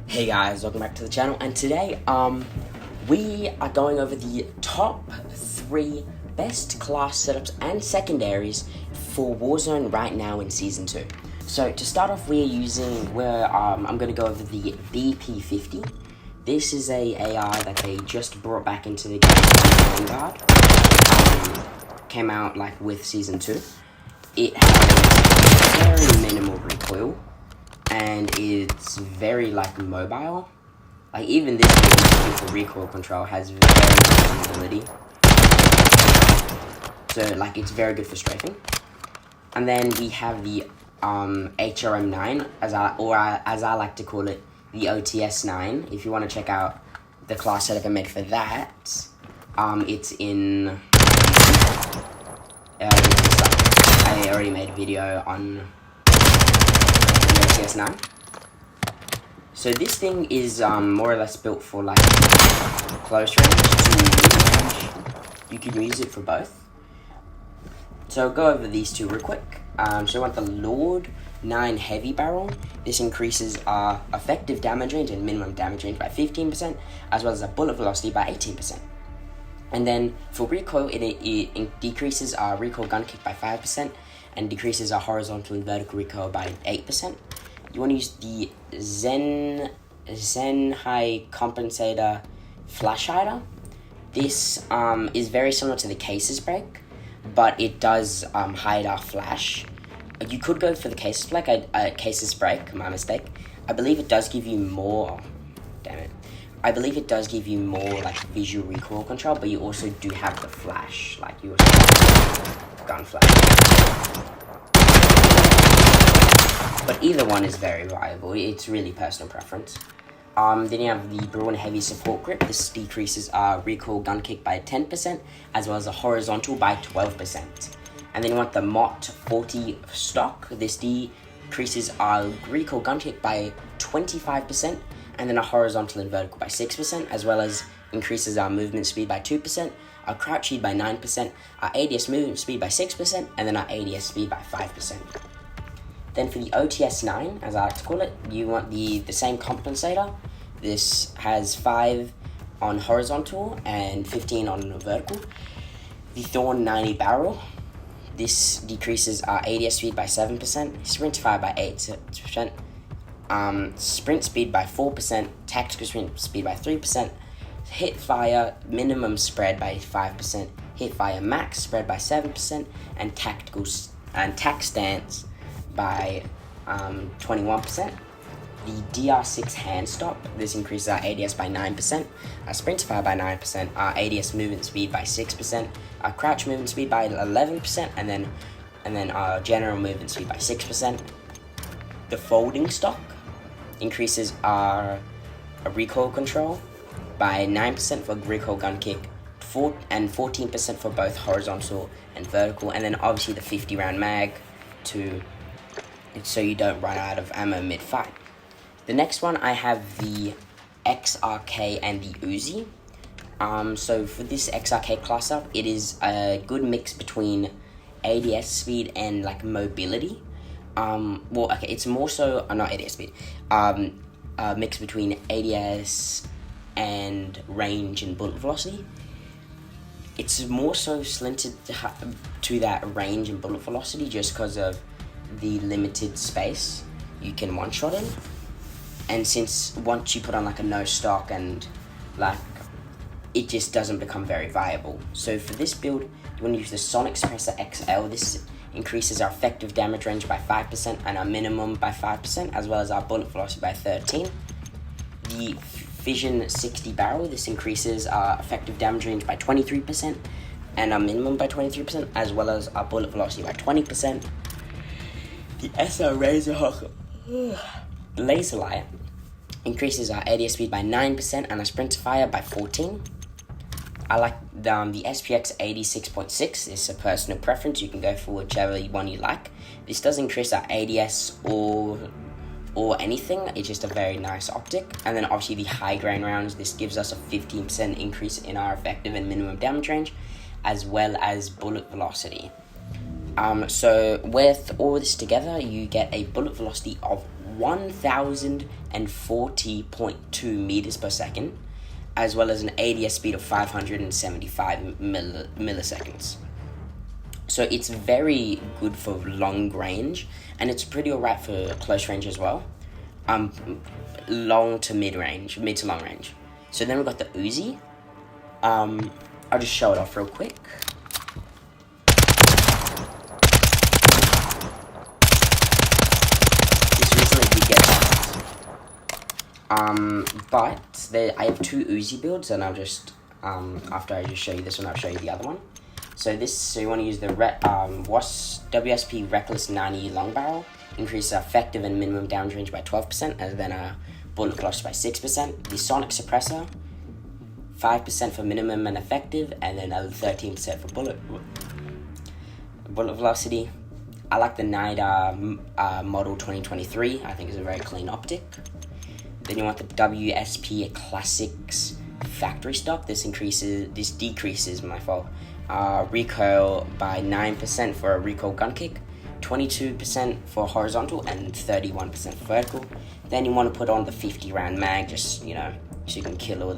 Hey guys, welcome back to the channel, and today we are going over the top 3 best class setups and secondaries for Warzone right now in Season 2. So to start off, I'm going to go over the BP50. This is a AI that they just brought back into the game. Vanguard came out like with Season 2. It has very minimal recoil, and it's very mobile. Even this for recoil control has very good mobility. So it's very good for strafing. And then we have the HRM9, as I like to call it, the OTS9. If you want to check out the class setup I made for that, it's in. I already made a video on OTS9. So this thing is more or less built for close range to mid-range. You can use it for both. So I'll go over these two real quick. So I want the Lord 9 Heavy Barrel. This increases our effective damage range and minimum damage range by 15%, as well as our bullet velocity by 18%. And then for recoil, it decreases our recoil gun kick by 5% and decreases our horizontal and vertical recoil by 8%. You want to use the Zen High Compensator Flash Hider. This is very similar to the Cases Break, but it does hide our flash. You could go for the Cases Break. Cases Break, my mistake. I believe it does give you more. Damn it. I believe it does give you more visual recoil control, but you also do have the flash. You also have gun flash. But either one is very viable. It's really personal preference. Then you have the Brawn Heavy Support Grip. This decreases our recoil gun kick by 10%, as well as the horizontal by 12%. And then you want the Mott 40 Stock. This decreases our recoil gun kick by 25%, and then our horizontal and vertical by 6%, as well as increases our movement speed by 2%, our crouch speed by 9%, our ADS movement speed by 6%, and then our ADS speed by 5%. Then for the OTS9, as I like to call it, you want the same compensator. This has 5 on horizontal and 15 on vertical. The Thorn 90 Barrel. This decreases our ADS speed by 7%, sprint fire by 8%, sprint speed by 4%, tactical sprint speed by 3%, hit fire minimum spread by 5%, hit fire max spread by 7%, and tac stance by 21%. The DR6 hand stop. This increases our ADS by 9%, our sprint fire by 9%, our ADS movement speed by 6%, our crouch movement speed by 11%, and then our general movement speed by 6%. The folding stock increases our recoil control by 9% for recoil gun kick, and 14% for both horizontal and vertical, and then obviously the 50 round mag so you don't run out of ammo mid-fight. The next one, I have the XRK and the Uzi. So for this XRK class up, it is a good mix between ADS speed and mobility. It's more so not ADS speed. A mix between ADS and range and bullet velocity. It's more so slanted to that range and bullet velocity just because of the limited space you can one-shot in. And since once you put on a no stock and it just doesn't become very viable. So for this build, you want to use the Sonic Suppressor XL. This increases our effective damage range by 5% and our minimum by 5%, as well as our bullet velocity by 13%. The Fission 60 Barrel. This increases our effective damage range by 23% and our minimum by 23%, as well as our bullet velocity by 20%. The SR Laser Light increases our ADS speed by 9% and our sprint to fire by 14%. I like the SPX 86.6. This is a personal preference. You can go for whichever one you like. This does increase our ADS or anything. It's just a very nice optic. And then obviously the high grain rounds. This gives us a 15% increase in our effective and minimum damage range, as well as bullet velocity. So with all this together, you get a bullet velocity of 1040.2 meters per second, as well as an ADS speed of 575 milliseconds. So it's very good for long range, and it's pretty alright for close range as well. Long to mid range, mid to long range. So then we've got the Uzi. I'll just show it off real quick. This recently did get but I have two Uzi builds, and I'll just after I just show you this one, I'll show you the other one. So you want to use the WSP Reckless 90 long barrel, increase effective and minimum damage range by 12%, and then bullet velocity by 6%. The Sonic Suppressor, 5% for minimum and effective, and then 13% for bullet velocity. I like the NIDA model 2023. I think it's a very clean optic. Then you want the WSP Classics factory stock. This decreases recoil by 9% for a recoil gun kick, 22% for horizontal, and 31% for vertical. Then you want to put on the 50 round mag, just so you can kill all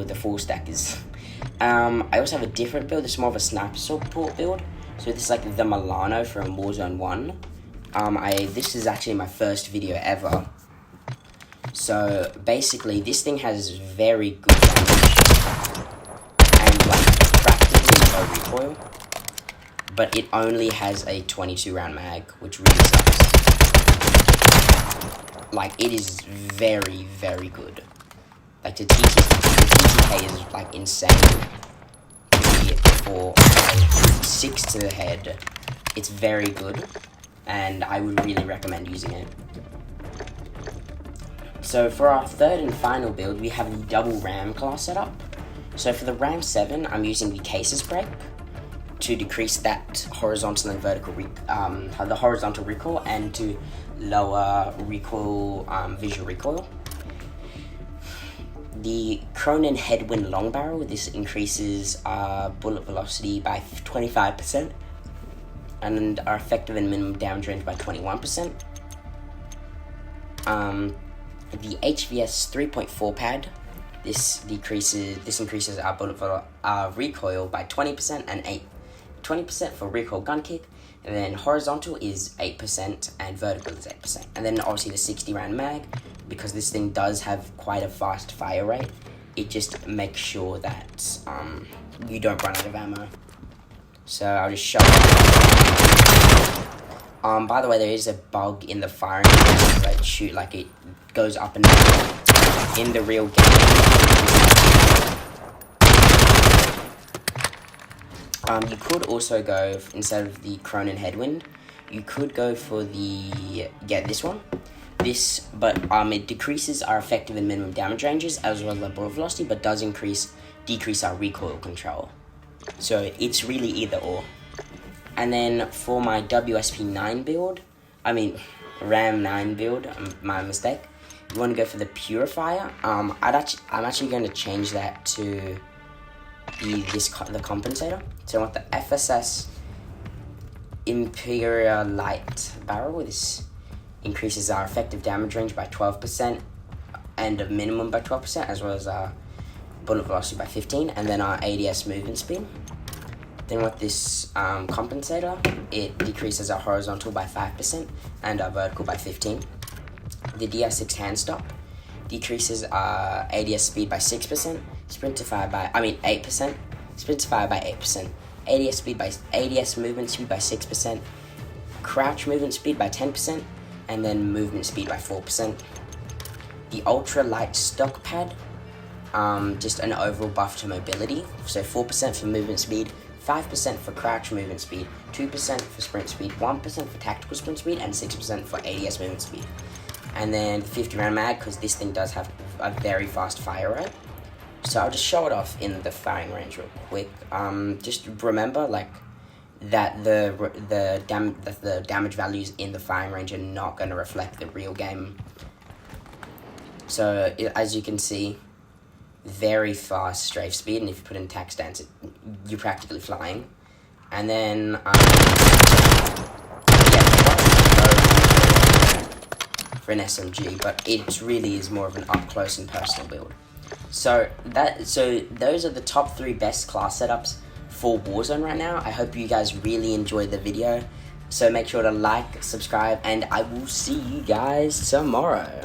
the full stackers. I also have a different build. It's more of a sniper support build. So this is like the Milano from Warzone 1. This is actually my first video ever. So basically, this thing has very good damage and practically no recoil, but it only has a 22 round mag, which really sucks. It is very, very good. The TTK is insane. For 6 to the head, it's very good, and I would really recommend using it. So for our third and final build, we have the double RAM class setup. So for the RAM 7, I'm using the cases brake to decrease that horizontal and vertical the horizontal recoil, and to lower recoil, visual recoil. The Cronin Headwind Long Barrel, this increases bullet velocity by 25%, and our effective and minimum damage range by 21%. The HVS 3.4 pad, this increases our recoil by 20% and 20% for recoil gun kick, and then horizontal is 8% and vertical is 8%. And then obviously the 60 round mag, because this thing does have quite a fast fire rate, it just makes sure that you don't run out of ammo. So I'll just show you. By the way, there is a bug in the firing range that it goes up and down in the real game. You could also go, instead of the Cronin Headwind, you could go for this one. It decreases our effective and minimum damage ranges as well as our bullet velocity, but does decrease our recoil control. So it's really either or. And then for my WSP9 build, RAM 9 build, my mistake, you want to go for the Purifier. I'm actually going to change that to the compensator. So I want the FSS Imperial Light Barrel. This increases our effective damage range by 12% and a minimum by 12%, as well as our bullet velocity by 15%, and then our ADS movement speed. Then with this compensator, it decreases our horizontal by 5% and our vertical by 15%. The DR6 hand stop decreases our ADS speed by 6%, sprint to fire by 8%, sprint to fire by 8%, ADS movement speed by 6%, crouch movement speed by 10%, and then movement speed by 4%. The ultra light stock pad, just an overall buff to mobility, so 4% for movement speed, 5% for crouch movement speed, 2% for sprint speed, 1% for tactical sprint speed, and 6% for ADS movement speed. And then 50 round mag, because this thing does have a very fast fire rate. So I'll just show it off in the firing range real quick. Just remember that the damage values in the firing range are not going to reflect the real game. So as you can see, very fast strafe speed, and if you put in tack stance, you're practically flying. And then for an SMG, but it really is more of an up close and personal build. So those are the top 3 best class setups for Warzone right now. I hope you guys really enjoyed the video. So make sure to like, subscribe, and I will see you guys tomorrow.